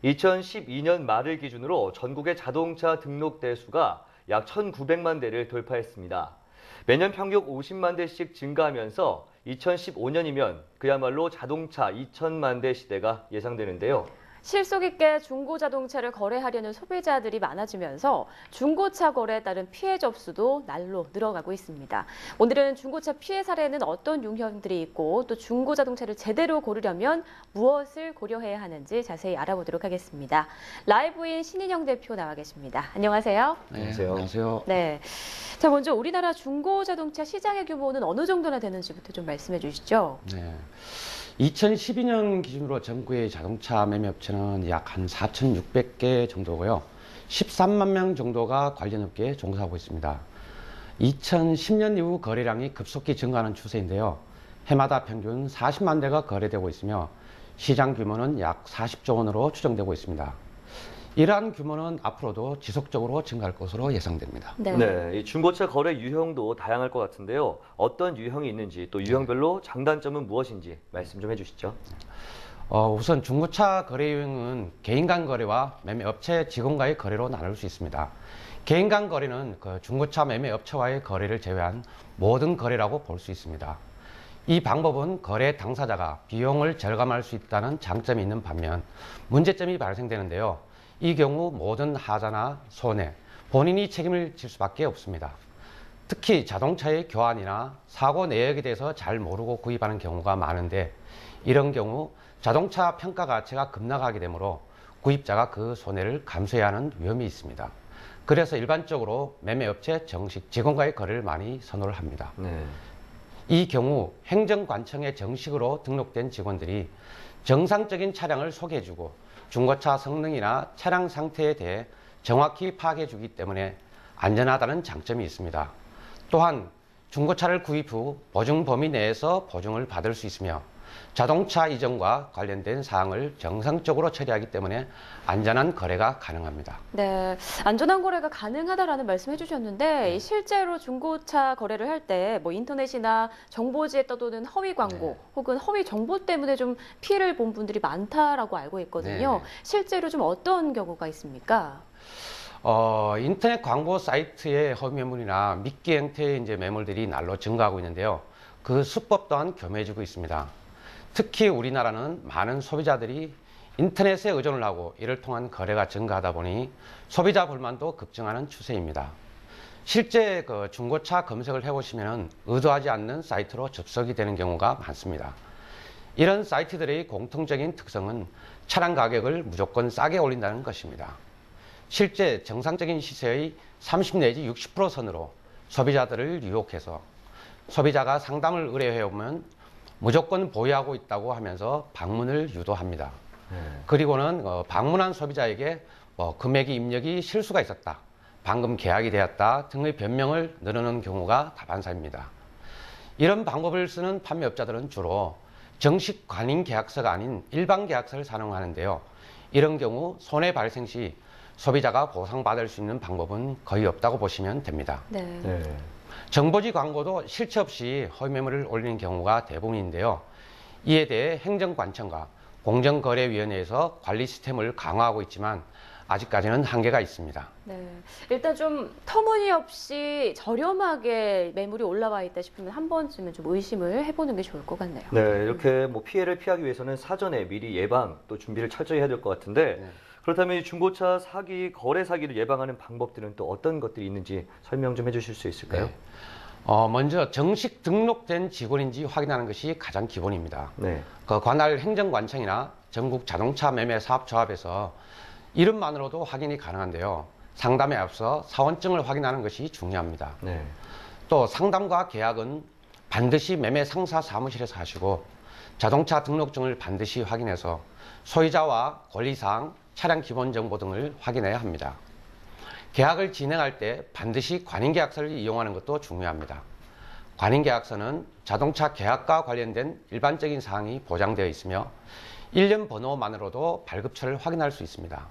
2012년 말을 기준으로 전국의 자동차 등록 대수가 약 1,900만 대를 돌파했습니다. 매년 평균 50만 대씩 증가하면서 2015년이면 그야말로 자동차 2천만 대 시대가 예상되는데요. 실속 있게 중고 자동차를 거래하려는 소비자들이 많아지면서 중고차 거래에 따른 피해 접수도 날로 늘어가고 있습니다. 오늘은 중고차 피해 사례는 어떤 유형들이 있고 또 중고 자동차를 제대로 고르려면 무엇을 고려해야 하는지 자세히 알아보도록 하겠습니다. 라이브인 신인영 대표 나와 계십니다. 안녕하세요. 네, 안녕하세요. 안녕하세요. 네. 자, 먼저 우리나라 중고 자동차 시장의 규모는 어느 정도나 되는지부터 좀 말씀해 주시죠. 네. 2012년 기준으로 전국의 자동차 매매업체는 약 한 4,600개 정도고요. 13만 명 정도가 관련 업계에 종사하고 있습니다. 2010년 이후 거래량이 급속히 증가하는 추세인데요. 해마다 평균 40만 대가 거래되고 있으며 시장 규모는 약 40조 원으로 추정되고 있습니다. 이러한 규모는 앞으로도 지속적으로 증가할 것으로 예상됩니다. 네, 이 중고차 거래 유형도 다양할 것 같은데요. 어떤 유형이 있는지 또 유형별로 장단점은 무엇인지 말씀 좀 해주시죠. 우선 중고차 거래 유형은 개인 간 거래와 매매업체 직원과의 거래로 나눌 수 있습니다. 개인 간 거래는 그 중고차 매매업체와의 거래를 제외한 모든 거래라고 볼 수 있습니다. 이 방법은 거래 당사자가 비용을 절감할 수 있다는 장점이 있는 반면 문제점이 발생되는데요. 이 경우 모든 하자나 손해, 본인이 책임을 질 수밖에 없습니다. 특히 자동차의 교환이나 사고 내역에 대해서 잘 모르고 구입하는 경우가 많은데 이런 경우 자동차 평가 가치가 급락하게 되므로 구입자가 그 손해를 감수해야 하는 위험이 있습니다. 그래서 일반적으로 매매업체 정식 직원과의 거래를 많이 선호를 합니다. 이 경우 행정관청에 정식으로 등록된 직원들이 정상적인 차량을 소개해주고 중고차 성능이나 차량 상태에 대해 정확히 파악해주기 때문에 안전하다는 장점이 있습니다. 또한 중고차를 구입 후 보증 범위 내에서 보증을 받을 수 있으며 자동차 이전과 관련된 사항을 정상적으로 처리하기 때문에 안전한 거래가 가능합니다. 네, 안전한 거래가 가능하다라는 말씀 해주셨는데 실제로 중고차 거래를 할 때 뭐 인터넷이나 정보지에 떠도는 허위 광고 혹은 허위 정보 때문에 좀 피해를 본 분들이 많다라고 알고 있거든요. 실제로 좀 어떤 경우가 있습니까? 인터넷 광고 사이트의 허위 매물이나 미끼 형태의 매물들이 날로 증가하고 있는데요. 그 수법 또한 교묘해지고 있습니다. 특히 우리나라는 많은 소비자들이 인터넷에 의존을 하고 이를 통한 거래가 증가하다 보니 소비자 불만도 급증하는 추세입니다. 실제 그 중고차 검색을 해보시면 의도하지 않는 사이트로 접속이 되는 경우가 많습니다. 이런 사이트들의 공통적인 특성은 차량 가격을 무조건 싸게 올린다는 것입니다. 실제 정상적인 시세의 30 내지 60% 선으로 소비자들을 유혹해서 소비자가 상담을 의뢰해오면 무조건 보유하고 있다고 하면서 방문을 유도합니다. 그리고는 방문한 소비자에게 금액의 입력이 실수가 있었다, 방금 계약이 되었다 등의 변명을 늘어놓는 경우가 다반사입니다. 이런 방법을 쓰는 판매업자들은 주로 정식 관인 계약서가 아닌 일반 계약서를 사용하는데요. 이런 경우 손해 발생 시 소비자가 보상받을 수 있는 방법은 거의 없다고 보시면 됩니다. 정보지 광고도 실체 없이 허위 매물을 올리는 경우가 대부분인데요. 이에 대해 행정관청과 공정거래위원회에서 관리 시스템을 강화하고 있지만 아직까지는 한계가 있습니다. 일단 좀 터무니없이 저렴하게 매물이 올라와 있다 싶으면 한 번쯤은 좀 의심을 해보는 게 좋을 것 같네요. 네, 이렇게 뭐 피해를 피하기 위해서는 사전에 미리 예방 또 준비를 철저히 해야 될 것 같은데 그렇다면 이 중고차 사기, 거래 사기를 예방하는 방법들은 또 어떤 것들이 있는지 설명 좀 해주실 수 있을까요? 먼저 정식 등록된 직원인지 확인하는 것이 가장 기본입니다. 그 관할 행정관청이나 전국 자동차 매매 사업조합에서 이름만으로도 확인이 가능한데요. 상담에 앞서 사원증을 확인하는 것이 중요합니다. 또 상담과 계약은 반드시 매매 상사 사무실에서 하시고 자동차 등록증을 반드시 확인해서 소유자와 권리사항, 차량 기본 정보 등을 확인해야 합니다. 계약을 진행할 때 반드시 관인계약서를 이용하는 것도 중요합니다. 관인계약서는 자동차 계약과 관련된 일반적인 사항이 보장되어 있으며 일련 번호만으로도 발급처를 확인할 수 있습니다.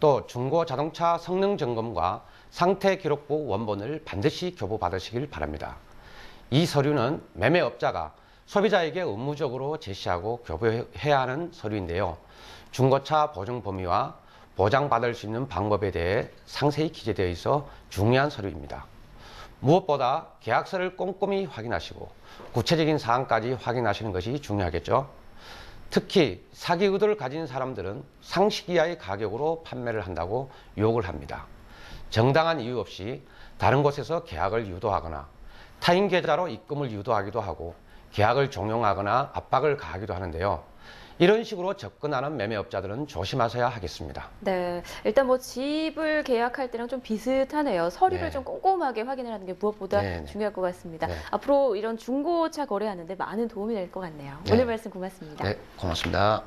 또 중고 자동차 성능 점검과 상태 기록부 원본을 반드시 교부받으시길 바랍니다. 이 서류는 매매업자가 소비자에게 의무적으로 제시하고 교부해야 하는 서류인데요. 중고차 보증 범위와 보장받을 수 있는 방법에 대해 상세히 기재되어 있어 중요한 서류입니다. 무엇보다 계약서를 꼼꼼히 확인하시고 구체적인 사항까지 확인하시는 것이 중요하겠죠. 특히 사기 의도를 가진 사람들은 상식 이하의 가격으로 판매를 한다고 유혹을 합니다. 정당한 이유 없이 다른 곳에서 계약을 유도하거나 타인 계좌로 입금을 유도하기도 하고 계약을 종용하거나 압박을 가하기도 하는데요. 이런 식으로 접근하는 매매업자들은 조심하셔야 하겠습니다. 네, 일단 뭐 집을 계약할 때랑 좀 비슷하네요. 서류를 네. 좀 꼼꼼하게 확인을 하는 게 무엇보다 네. 중요할 것 같습니다. 네. 앞으로 이런 중고차 거래하는데 많은 도움이 될 것 같네요. 네. 오늘 말씀 고맙습니다. 네, 고맙습니다.